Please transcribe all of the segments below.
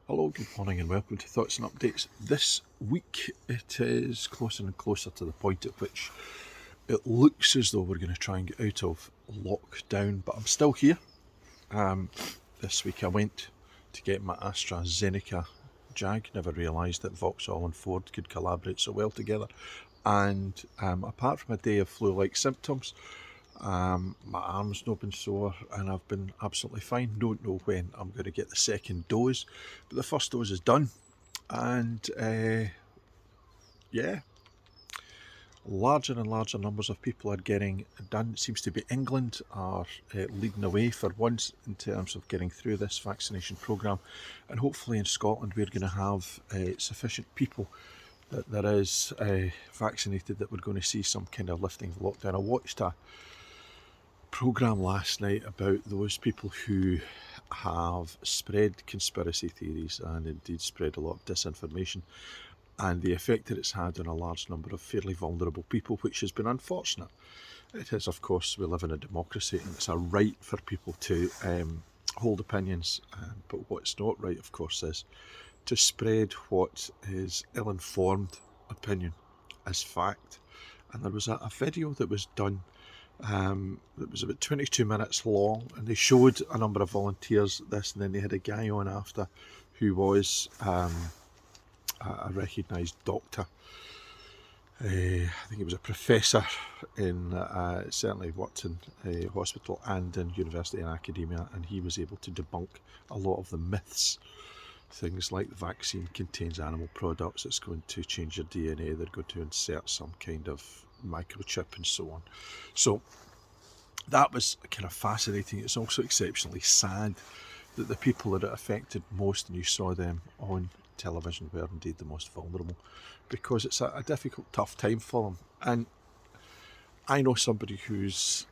Hello, good morning and welcome to Thoughts and Updates. This week it is closer and closer to the point at which it looks as though we're going to try and get out of lockdown, but I'm still here. This week I went to get my AstraZeneca jag, never realised that Vauxhall and Ford could collaborate so well together. And apart from a day of flu-like symptoms, my arm's not been sore and I've been absolutely fine. Don't know when I'm going to get the second dose, but the first dose is done. And larger and larger numbers of people are getting done. It seems to be England are leading the way for once in terms of getting through this vaccination programme. And hopefully in Scotland we're going to have sufficient people that there is vaccinated that we're going to see some kind of lifting of lockdown. I watched a programme last night about those people who have spread conspiracy theories and indeed spread a lot of disinformation and the effect that it's had on a large number of fairly vulnerable people, which has been unfortunate. It is, of course, we live in a democracy and it's a right for people to hold opinions, but what's not right, of course, is to spread what is ill-informed opinion as fact. And there was a video that was done that was about 22 minutes long, and they showed a number of volunteers this, and then they had a guy on after who was a recognised doctor. I think he was a professor in, certainly worked in a hospital and in university and academia, and he was able to debunk a lot of the myths. Things like the vaccine contains animal products, it's going to change your DNA, they're going to insert some kind of microchip and so on. So that was kind of fascinating. It's also exceptionally sad that the people that it affected most, and you saw them on television, were indeed the most vulnerable, because it's a difficult, tough time for them. And I know somebody whose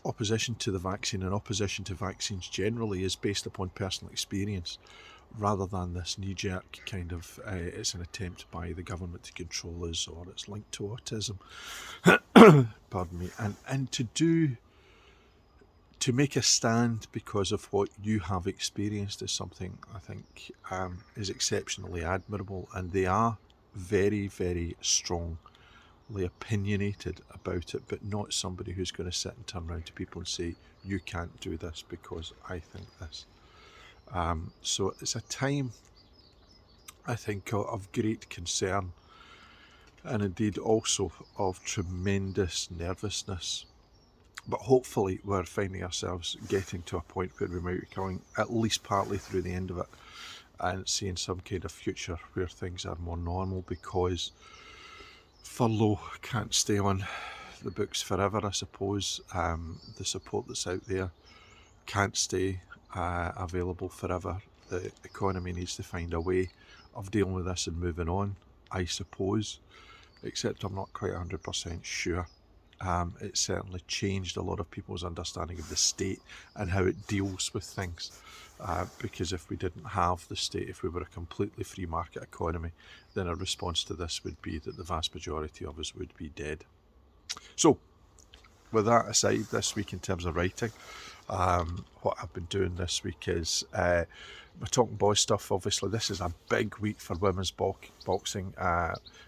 opposition to the vaccine and opposition to vaccines generally is based upon personal experience, rather than this knee-jerk kind of it's an attempt by the government to control us, or it's linked to autism. Pardon me. And to make a stand because of what you have experienced is something I think is exceptionally admirable, and they are very, very strongly opinionated about it, but not somebody who's going to sit and turn around to people and say, you can't do this because I think this. So it's a time, I think, of great concern and indeed also of tremendous nervousness. But hopefully we're finding ourselves getting to a point where we might be coming at least partly through the end of it and seeing some kind of future where things are more normal, because furlough can't stay on the books forever, I suppose. The support that's out there can't stay available forever. The economy needs to find a way of dealing with this and moving on, I suppose, except I'm not quite 100% sure. It certainly changed a lot of people's understanding of the state and how it deals with things, because if we didn't have the state, if we were a completely free market economy, then our response to this would be that the vast majority of us would be dead. So with that aside, this week in terms of writing, what I've been doing this week is my Talking Boys stuff. Obviously, this is a big week for women's boxing.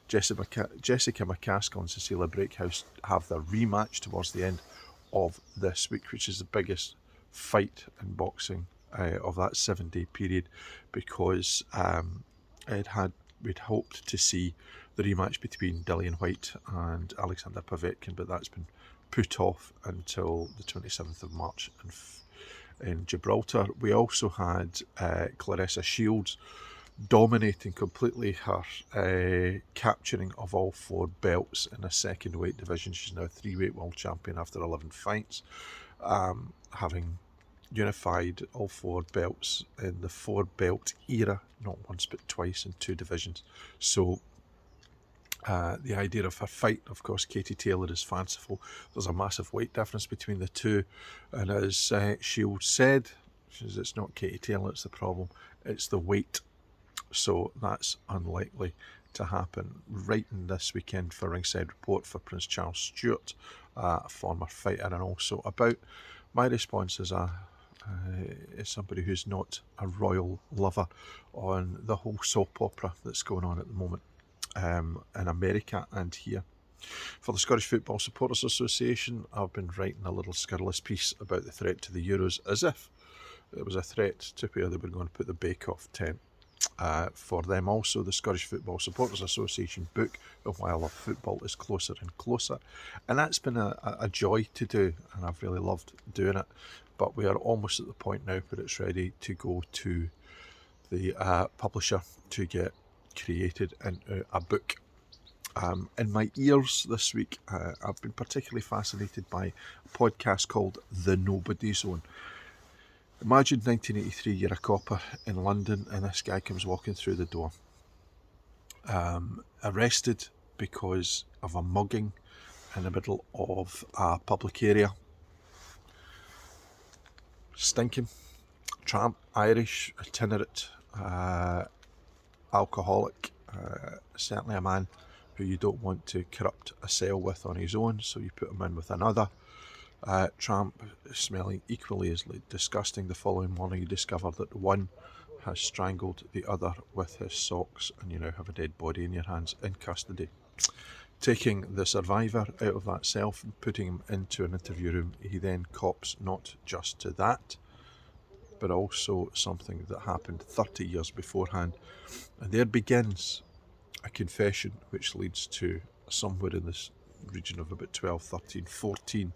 Jessica McCaskill and Cecilia Brakehouse have their rematch towards the end of this week, which is the biggest fight in boxing of that 7-day period, because we'd hoped to see the rematch between Dillian Whyte and Alexander Povetkin, but that's been put off until the 27th of March in Gibraltar. We also had Claressa Shields dominating completely, her capturing of all 4 belts in a second weight division. She's now 3-weight world champion after 11 fights, having unified all 4 belts in the 4-belt era, not once but twice in 2 divisions. So the idea of her fight, of course, Katie Taylor, is fanciful. There's a massive weight difference between the two, and as Shields said, it's not Katie Taylor it's the problem, it's the weight. So that's unlikely to happen. Writing this weekend for Ringside Report for Prince Charles Stewart, a former fighter, and also about my response as a As somebody who's not a royal lover, on the whole soap opera that's going on at the moment in America and here. For the Scottish Football Supporters Association, I've been writing a little scurrilous piece about the threat to the Euros, as if it was a threat to where they were going to put the bake-off tent for them. Also, the Scottish Football Supporters Association book, Why I Love Football, is closer and closer. And that's been a joy to do, and I've really loved doing it. But we are almost at the point now where it's ready to go to the publisher to get created into a book. In my ears this week, I've been particularly fascinated by a podcast called The Nobody Zone. Imagine 1983, you're a copper in London and this guy comes walking through the door. Arrested because of a mugging in the middle of a public area. Stinking, tramp, Irish, itinerant, alcoholic, certainly a man who you don't want to corrupt a cell with on his own, so you put him in with another. Tramp smelling equally as disgusting. The following morning you discover that one has strangled the other with his socks, and you now have a dead body in your hands in custody. Taking the survivor out of that cell and putting him into an interview room, he then cops not just to that, but also something that happened 30 years beforehand. And there begins a confession which leads to somewhere in this region of about 12, 13, 14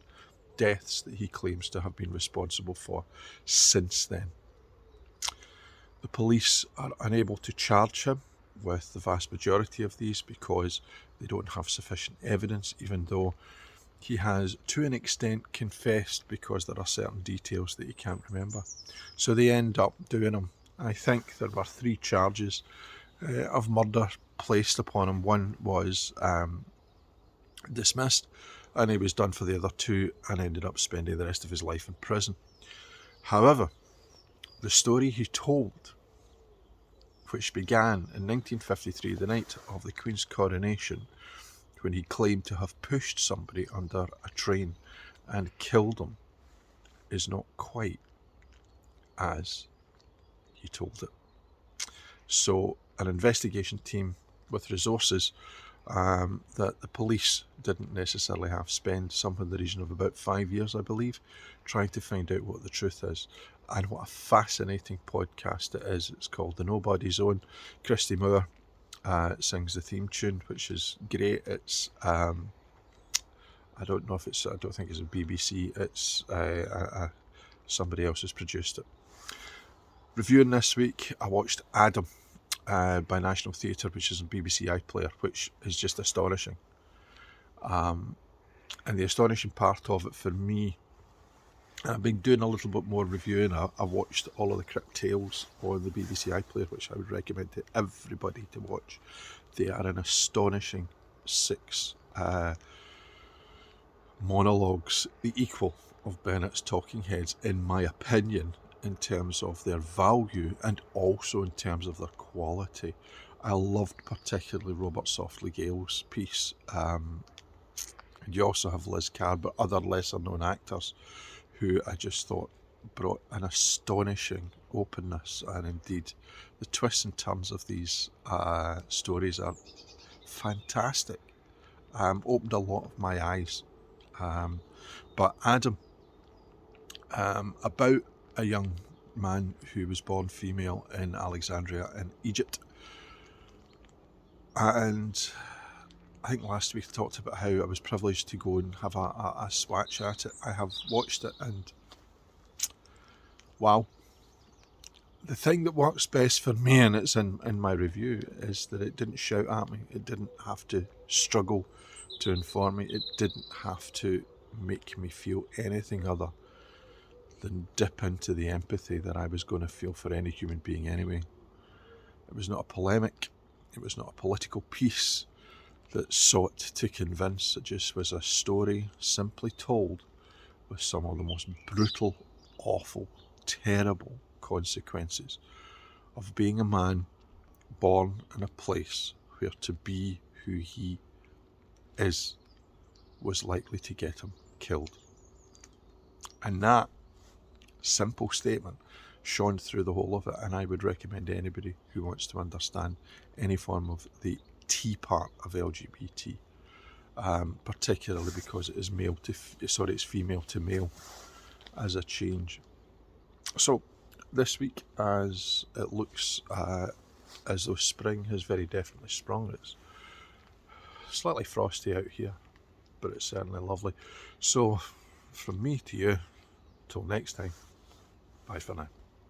deaths that he claims to have been responsible for since then. The police are unable to charge him with the vast majority of these because they don't have sufficient evidence, even though he has to an extent confessed because there are certain details that he can't remember. So they end up doing him. I think there were 3 charges of murder placed upon him. One was dismissed, and he was done for the other 2 and ended up spending the rest of his life in prison. However, the story he told, which began in 1953, the night of the Queen's coronation, when he claimed to have pushed somebody under a train and killed him, is not quite as he told it. So an investigation team with resources that the police didn't necessarily have spent somewhere in the region of about 5 years, I believe, trying to find out what the truth is. And what a fascinating podcast it is. It's called The Nobody Zone. Christy Moore sings the theme tune, which is great. It's I don't think it's a BBC. It's somebody else has produced it. Reviewing this week, I watched Adam by National Theatre, which is a BBC iPlayer, which is just astonishing. And the astonishing part of it for me, I've been doing a little bit more reviewing. I watched all of the Crypt Tales on the BBC iPlayer, which I would recommend to everybody to watch. They are an astonishing 6 monologues, the equal of Bennett's Talking Heads, in my opinion, in terms of their value and also in terms of their quality. I loved particularly Robert Softly Gale's piece. And you also have Liz Carr, but other lesser known actors who I just thought brought an astonishing openness, and indeed the twists and turns of these stories are fantastic. Opened a lot of my eyes. But Adam, about a young man who was born female in Alexandria in Egypt. And I think last week I talked about how I was privileged to go and have a swatch at it. I have watched it, and wow. The thing that works best for me, and it's in my review, is that it didn't shout at me. It didn't have to struggle to inform me. It didn't have to make me feel anything other than dip into the empathy that I was going to feel for any human being anyway. It was not a polemic. It was not a political piece that sought to convince. It just was a story simply told with some of the most brutal, awful, terrible consequences of being a man born in a place where to be who he is was likely to get him killed. And that simple statement shone through the whole of it, and I would recommend anybody who wants to understand any form of the T part of LGBT, particularly because it is it's female to male as a change. So this week, as it looks as though spring has very definitely sprung, it's slightly frosty out here, but it's certainly lovely. So from me to you, till next time, bye for now.